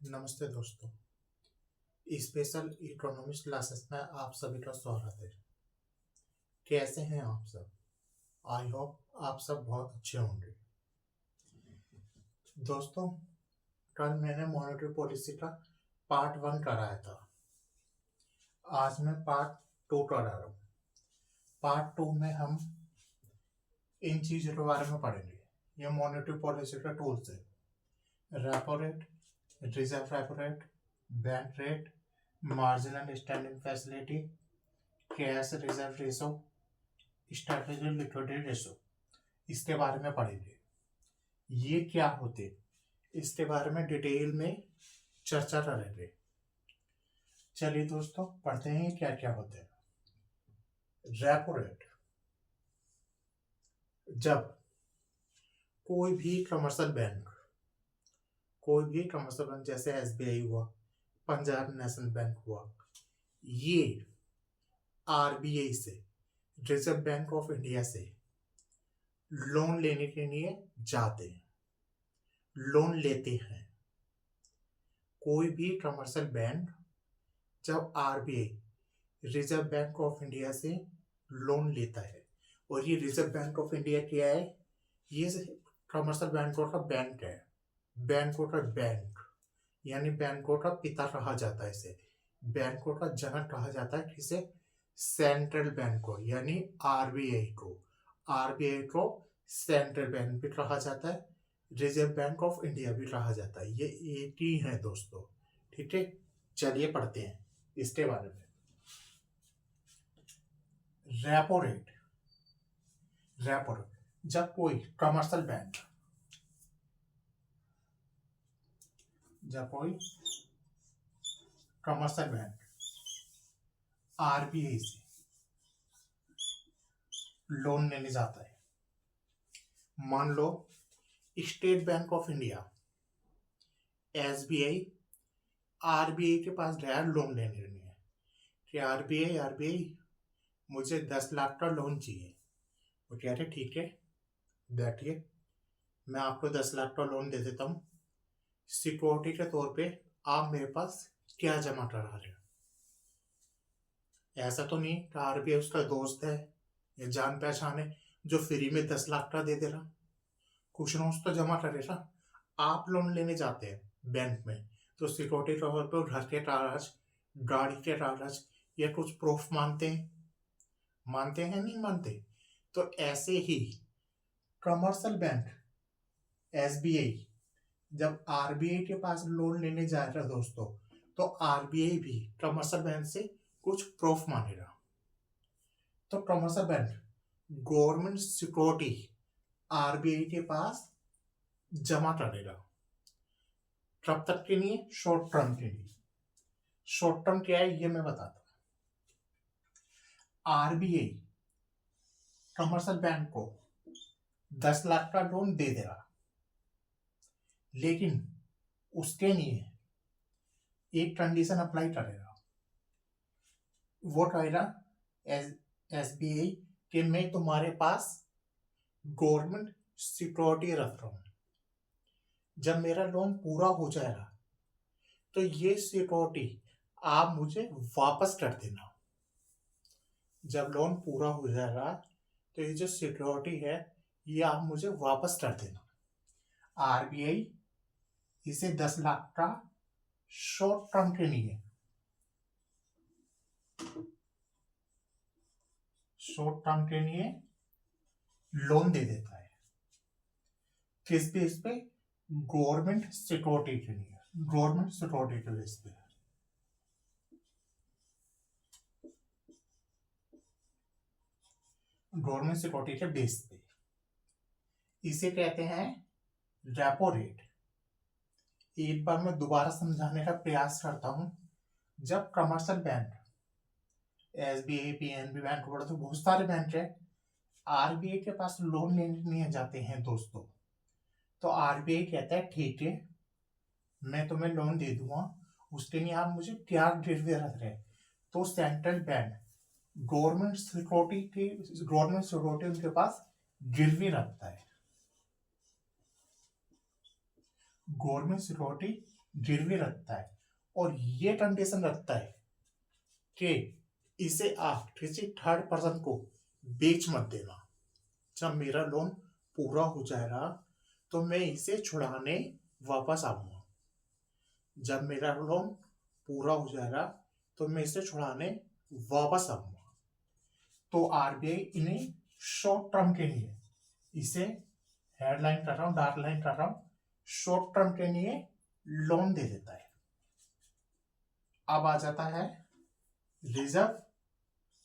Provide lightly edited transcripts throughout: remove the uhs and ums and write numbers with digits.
नमस्ते दोस्तों। Special economics classes में आप सभी का स्वागत है। कैसे हैं आप सब? आई होप आप सब बहुत अच्छे होंगे। दोस्तों, कल मैंने मॉनेटरी पॉलिसी का पार्ट 1 कराया था। आज मैं पार्ट 2 करा रहा हूँ। पार्ट 2 में हम इन चीज़ों के बारे में पढ़ेंगे। ये मॉनेटरी पॉलिसी का टूल्स है: repo rate, reserve repo rate, bank rate, marginal standing facility, cash reserve ratio, strategic liquidity ratio. इसके बारे में पढ़ेंगे। ये क्या होते, इसके बारे में डिटेल में चर्चा करेंगे। चलिए दोस्तों, पढ़ते हैं क्या क्या होते हैं। रेपो रेट, जब कोई भी कमर्शियल बैंक जैसे एसबीआई हुआ, पंजाब नेशनल बैंक हुआ, ये आरबीआई से, रिजर्व बैंक ऑफ इंडिया से लोन लेने के लिए जाते हैं, लोन लेते हैं। कोई भी कमर्शियल बैंक जब RBI, reserve bank of India से लोन लेता है, और ये रिजर्व बैंक ऑफ इंडिया क्या है? ये कमर्शियल बैंकों का बैंक है। बैंकों का बैंक यानी बैंकों का पिता कहा जाता है इसे। बैंकों का जनक कहा जाता है किसे? सेंट्रल बैंक को, यानी आरबीआई को। आरबीआई को सेंट्रल बैंक भी कहा जाता है, रिजर्व बैंक ऑफ इंडिया भी कहा जाता है। ये एक ही है दोस्तों, ठीक है। चलिए पढ़ते हैं इसके बारे में। रेपो रेट, जब कोई कमर्शियल बैंक, आरबीआई से लोन लेने जाता है। मान लो State Bank of India, SBI, RBI के पास गया लोन लेने के लिए कि आरबीआई मुझे 10 लाख का लोन चाहिए। वो कह रहे ठीक है, बैठिए, मैं आपको 10 लाख का लोन दे देता हूँ। सिक्योरिटी के तौर पे आप मेरे पास क्या जमा करा रहे हो? ऐसा तो नहीं कि आरबीआई उसका दोस्त है या जान पहचान है जो फ्री में 10 लाख का दे दे रहा। कुछ ना कुछ तो जमा करेगा। आप लोन लेने जाते हैं बैंक में, तो सिक्योरिटी के तौर पर घर के कागज, गाड़ी के कागज या कुछ प्रूफ मानते हैं नहीं मानते? तो ऐसे ही कमर्शियल बैंक एसबीआई जब आरबीआई के पास लोन लेने जाएगा दोस्तों, तो आरबीआई भी कमर्शियल बैंक से कुछ प्रूफ मांगेगा। तो commercial bank government security RBI के पास जमा करेगा। कब तक के लिए? शॉर्ट टर्म के लिए। शॉर्ट टर्म क्या है ये मैं बताता हूं। आरबीआई कमर्शियल बैंक को 10 लाख का लोन दे देगा, लेकिन उसके लिए एक कंडीशन अप्लाई करेगा। वो कहेगा एसबीआई कि मैं तुम्हारे पास गवर्नमेंट सिक्योरिटी रख रहा हूं। जब मेरा लोन पूरा हो जाएगा तो ये सिक्योरिटी आप मुझे वापस कर देना। जब लोन पूरा हो जाएगा तो ये जो सिक्योरिटी है ये आप मुझे वापस कर देना। आरबीआई इसे 10 लाख का शॉर्ट टर्म के लिए, लोन दे देता है। किस बेस पे? गवर्नमेंट सिक्योरिटी के लिए, बेस पे। गवर्नमेंट सिक्योरिटी के बेस पे इसे कहते हैं रेपो रेट। एक बार मैं दोबारा समझाने का प्रयास करता हूं। जब commercial bank, SBI, PNB bank, तो बहुत सारे बैंक है, आरबीआई के पास लोन लेने जाते हैं दोस्तों, तो आरबीआई कहता है ठीक है, मैं तुम्हें लोन दे दूंगा, उसके लिए आप मुझे क्या गिरवी रख रहे हैं? तो सेंट्रल बैंक गवर्नमेंट सिक्योरिटी उनके पास गिरवी रखता है। गवर्नमेंट सिक्योरिटी गिरवी रखता है और ये कंडीशन रखता है कि इसे आप किसी थर्ड पर्सन को बेच मत देना। जब मेरा लोन पूरा हो जाएगा तो मैं इसे छुड़ाने वापस आऊंगा। जब मेरा लोन पूरा हो जाएगा तो मैं इसे छुड़ाने वापस आऊंगा। तो आरबीआई इन्हें शॉर्ट टर्म के लिए, इसे हेडलाइन कर रहा हूं, डार्क लाइन कर रहा हूं, शॉर्ट टर्म के लिए लोन दे देता है। अब आ जाता है रिजर्व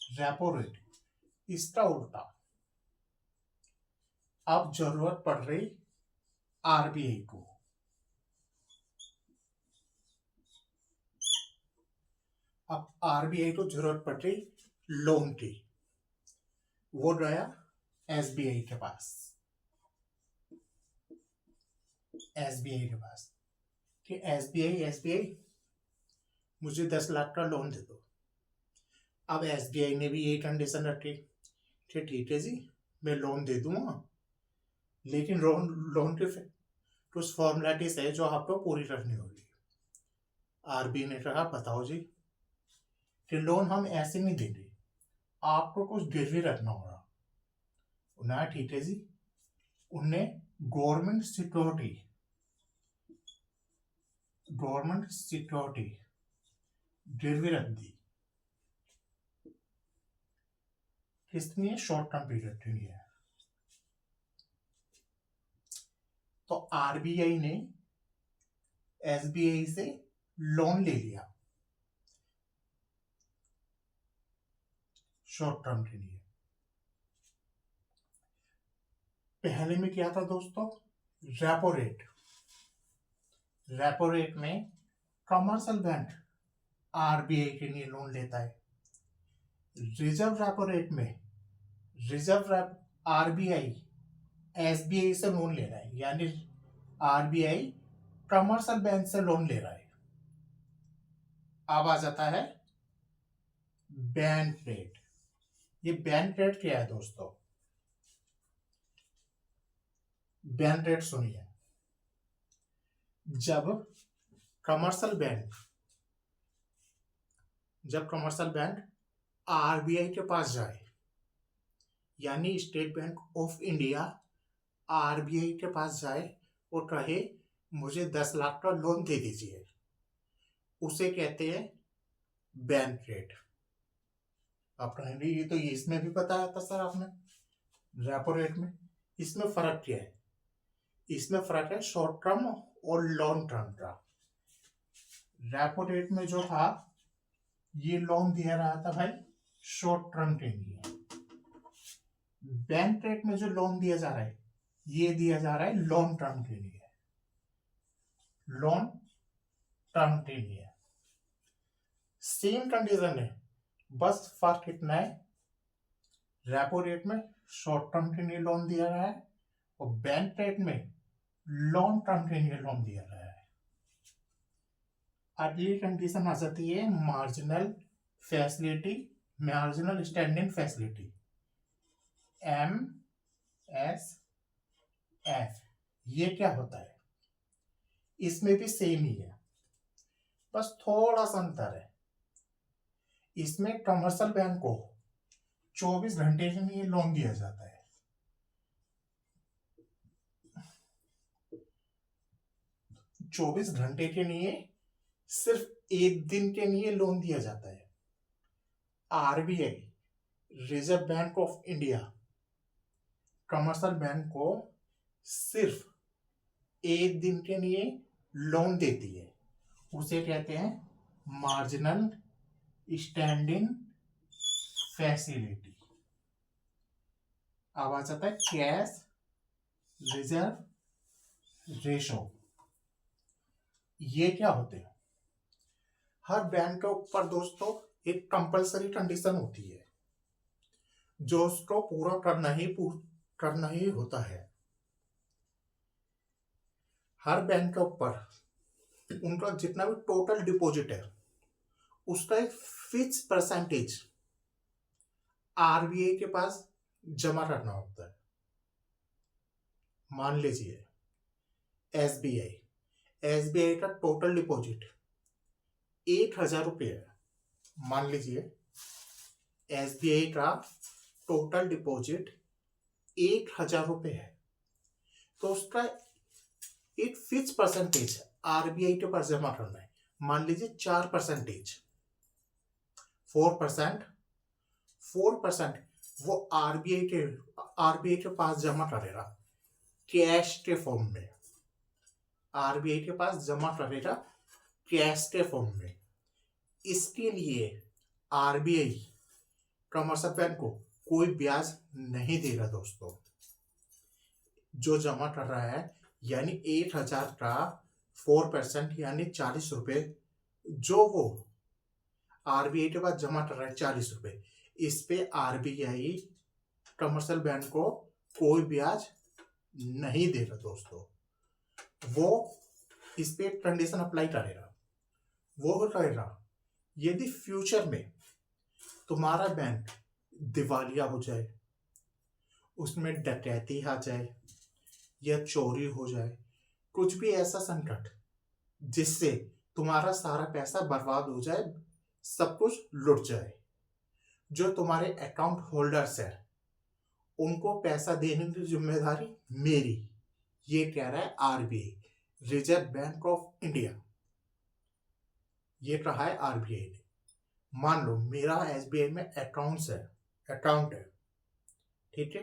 रेपो रेट, इसका उल्टा। अब जरूरत पड़ रही आरबीआई को, अब आरबीआई को जरूरत पड़ रही लोन की। वो गया एसबीआई के पास, एसबीआई के पास कि एसबीआई मुझे 10 लाख का लोन दे दो। अब एसबीआई ने भी यही कंडीशन रखी कि ठीक है जी, मैं लोन दे दूंगा, लेकिन लोन के कुछ फॉर्मेलिटीज है जो आपको पूरी करनी होगी। आरबीआई ने कहा बताओ जी कि लोन हम ऐसे नहीं देंगे, आपको कुछ गिरवी रखना होगा। उन्हें ठीक है जी, उनने गवर्नमेंट सिक्योरिटी गिरवी रख दी। किस लिए? शॉर्ट टर्म पीरियड के लिए। तो आरबीआई ने एसबीआई से लोन ले लिया शॉर्ट टर्म के लिए। पहले में क्या था दोस्तों? Repo rate. रेपो रेट में कमर्शियल बैंक आरबीआई के लिए लोन लेता है। रिजर्व रेपो रेट में आरबीआई एसबीआई से लोन ले रहा है, यानी आरबीआई कमर्शियल बैंक से लोन ले रहा है। अब आ जाता है बैंक रेट। ये बैंक रेट क्या है दोस्तों? बैंक रेट सुनिए। जब कमर्शियल बैंक आरबीआई के पास जाए, यानी state Bank of India RBI के पास जाए और कहे मुझे 10 लाख का लोन दे दीजिए, उसे कहते हैं बैंक रेट। आप कहेंगे ये तो इसमें भी बताया था सर आपने, रेपो रेट में। इसमें फर्क क्या है? इसमें फर्क है शॉर्ट टर्म और लॉन्ग टर्म का। रेपो रेट में जो था, ये लोन दिया रहा था भाई शॉर्ट टर्म के लिए। बैंक रेट में जो लोन दिया जा रहा है, ये दिया जा रहा है लॉन्ग टर्म के लिए। लॉन्ग टर्म के लिए सेम कंडीशन है, बस फर्क इतना है, रेपो रेट में शॉर्ट टर्म के लिए लोन दिया रहा है और बैंक रेट में लॉन्ग टर्म के लिए लोन दिया रहा है। अगली कंडीशन आ जाती है मार्जिनल स्टैंडिंग फैसिलिटी, MSF। ये क्या होता है? इसमें भी सेम ही है, बस थोड़ा सा अंतर है। इसमें कमर्शियल बैंक को 24 घंटे के लिए लोन दिया जाता है। 24 घंटे के लिए, सिर्फ एक दिन के लिए लोन दिया जाता है। RBI reserve bank of India commercial bank को सिर्फ एक दिन के लिए लोन देती है, उसे कहते हैं मार्जिनल स्टैंडिंग फैसिलिटी। अब आ जाता है कैश रिजर्व रेशो। ये क्या होते हैं? हर बैंक के ऊपर दोस्तों एक कंपलसरी कंडीशन होती है जो उसको पूरा करना ही होता है। हर बैंक के ऊपर उनका जितना भी टोटल डिपॉजिट है, उसका एक फिक्स परसेंटेज आरबीआई के पास जमा करना होता है। मान लीजिए SBI का टोटल डिपॉजिट 8,000 रुपये है, मान लीजिए SBI का टोटल डिपॉजिट 8,000 रुपये है, तो उसका एक फिक्स परसेंटेज RBI के पास जमा करना है, मान लीजिए 4%, 4%, वो RBI के पास जमा करेगा कैश के फॉर्म में, RBI के पास जमा करेगा कैश के फॉर्म में। इसके लिए RBI कमर्शियल बैंक को कोई ब्याज नहीं देगा दोस्तों। जो जमा कर रहा है यानी 8,000 का 4% यानी 40 रुपये, जो वो RBI के पास जमा कर रहा है 40 रुपये, इस पे RBI कमर्शियल बैंक को कोई ब्याज नहीं देगा दोस्तों। वो इस पे कंडीशन अप्लाई करेगा, वो कहेगा यदि फ्यूचर में तुम्हारा बैंक दिवालिया हो जाए, उसमें डकैती आ जाए या चोरी हो जाए, कुछ भी ऐसा संकट जिससे तुम्हारा सारा पैसा बर्बाद हो जाए, सब कुछ लुट जाए, जो तुम्हारे अकाउंट होल्डर्स है उनको पैसा देने की जिम्मेदारी मेरी, ये कह रहा है RBI, reserve bank of India. ये कहा है RBI ने। मान लो मेरा SBI में अकाउंट है, ठीक है,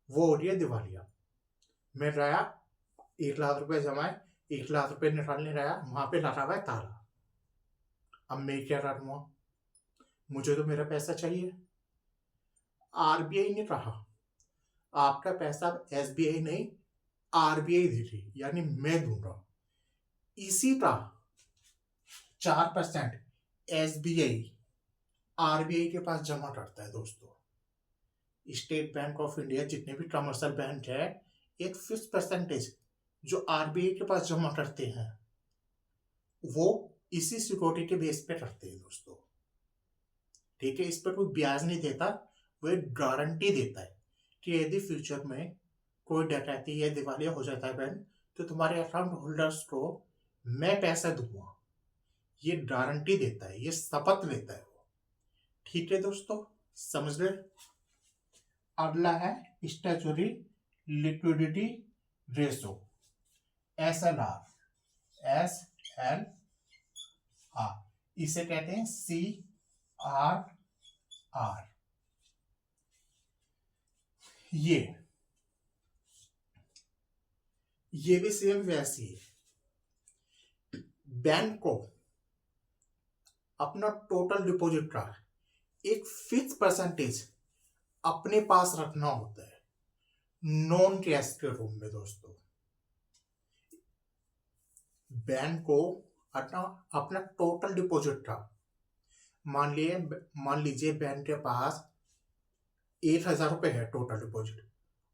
वो हो रही है दिवालिया, मैं रहा 1,00,000 रुपये जमा है, 1,00,000 रुपये निकालने रहा, वहां पे लगा हुआ है ताला। अब मैं क्या करूँगा, मुझे तो मेरा पैसा चाहिए। RBI ने कहा आपका पैसा SBI नहीं RBI दे रही, यानी मैं दूंगा। इसी का 4% SBI RBI के पास जमा करता है दोस्तों। स्टेट बैंक ऑफ इंडिया जितने भी कमर्शियल बैंक है, एक फिक्स परसेंटेज जो RBI के पास जमा करते हैं वो इसी सिक्योरिटी के बेस पे करते हैं दोस्तों, ठीक है। इस पर कोई ब्याज नहीं देता, वो एक गारंटी देता है कि यदि फ्यूचर में कोई डकैती या दिवालिया हो जाता है बैंक, तो तुम्हारे अकाउंट होल्डर्स को मैं पैसा दूंगा, ये गारंटी देता है, ये शपथ लेता है वो, ठीक है दोस्तों, समझ गए। अगला है स्टैट्यूटरी लिक्विडिटी रेशो, SLR, इसे कहते हैं CRR। ये भी सेम वैसी है। बैंक को अपना टोटल डिपॉजिट का एक फिक्स परसेंटेज अपने पास रखना होता है, नॉन कैश के रूप में दोस्तों। बैंक को अपना टोटल डिपॉजिट का, मान लीजिए बैंक के पास 8,000 रुपये है टोटल डिपॉजिट,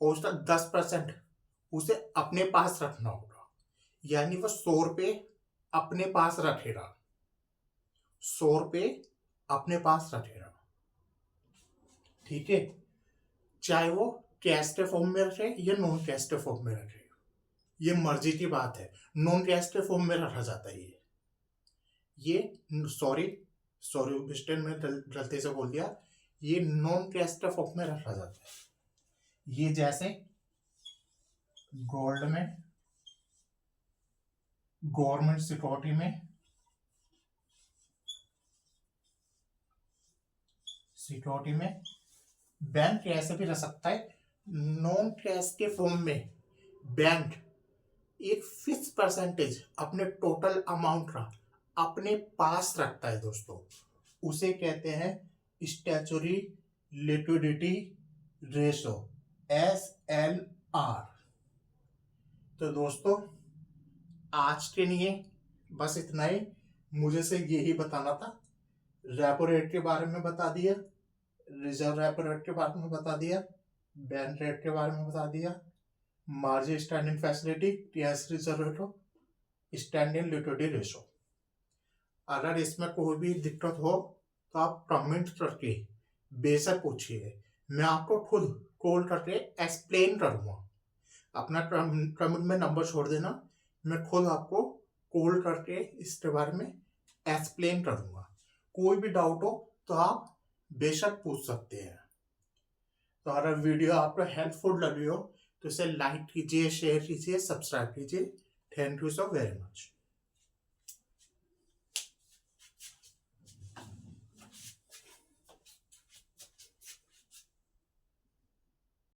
और उसका 10% उसे अपने पास रखना होगा, यानी वो 100 रुपये अपने पास रखेगा, 100 रुपये अपने पास रखेगा, ठीक है। चाहे वो कैश के फॉर्म में रखे या नॉन कैश के फॉर्म में रखे, ये मर्जी की बात है। नॉन कैश के फॉर्म में रखा जाता है ये सॉरी मिस्टर, मैं गलती से बोल दिया, ये नॉन कैश के फॉर्म में रखा जाता है। ये जैसे गोल्ड में, गवर्नमेंट सिक्योरिटी में बैंक ऐसे भी रह सकता है। नॉन कैश के फॉर्म में बैंक एक फिक्स परसेंटेज अपने टोटल अमाउंट का अपने पास रखता है दोस्तों, उसे कहते हैं स्टैट्यूटरी लिक्विडिटी रेशो, SLR। तो दोस्तों आज के लिए बस इतना ही, मुझे से यही बताना था। रेपो रेट के बारे में बता दिया, रिजर्व रेपो रेट के बारे में बता दिया, बैंक रेट के बारे में बता दिया, margin standing facility, TS reserve ratio, standing liquidity ratio. अगर इसमें कोई भी दिक्कत हो तो आप कमेंट करके बेशक पूछिए, मैं आपको खुद कॉल करके एक्सप्लेन करूँगा। अपना कमेंट में नंबर छोड़ देना, मैं खुद आपको कॉल करके इसके बारे में एक्सप्लेन करूंगा। कोई भी डाउट हो तो आप बेशक पूछ सकते हैं। तो अगर वीडियो आपको हेल्पफुल लगी हो तो इसे लाइक कीजिए, शेयर कीजिए, सब्सक्राइब कीजिए। Thank you so very much.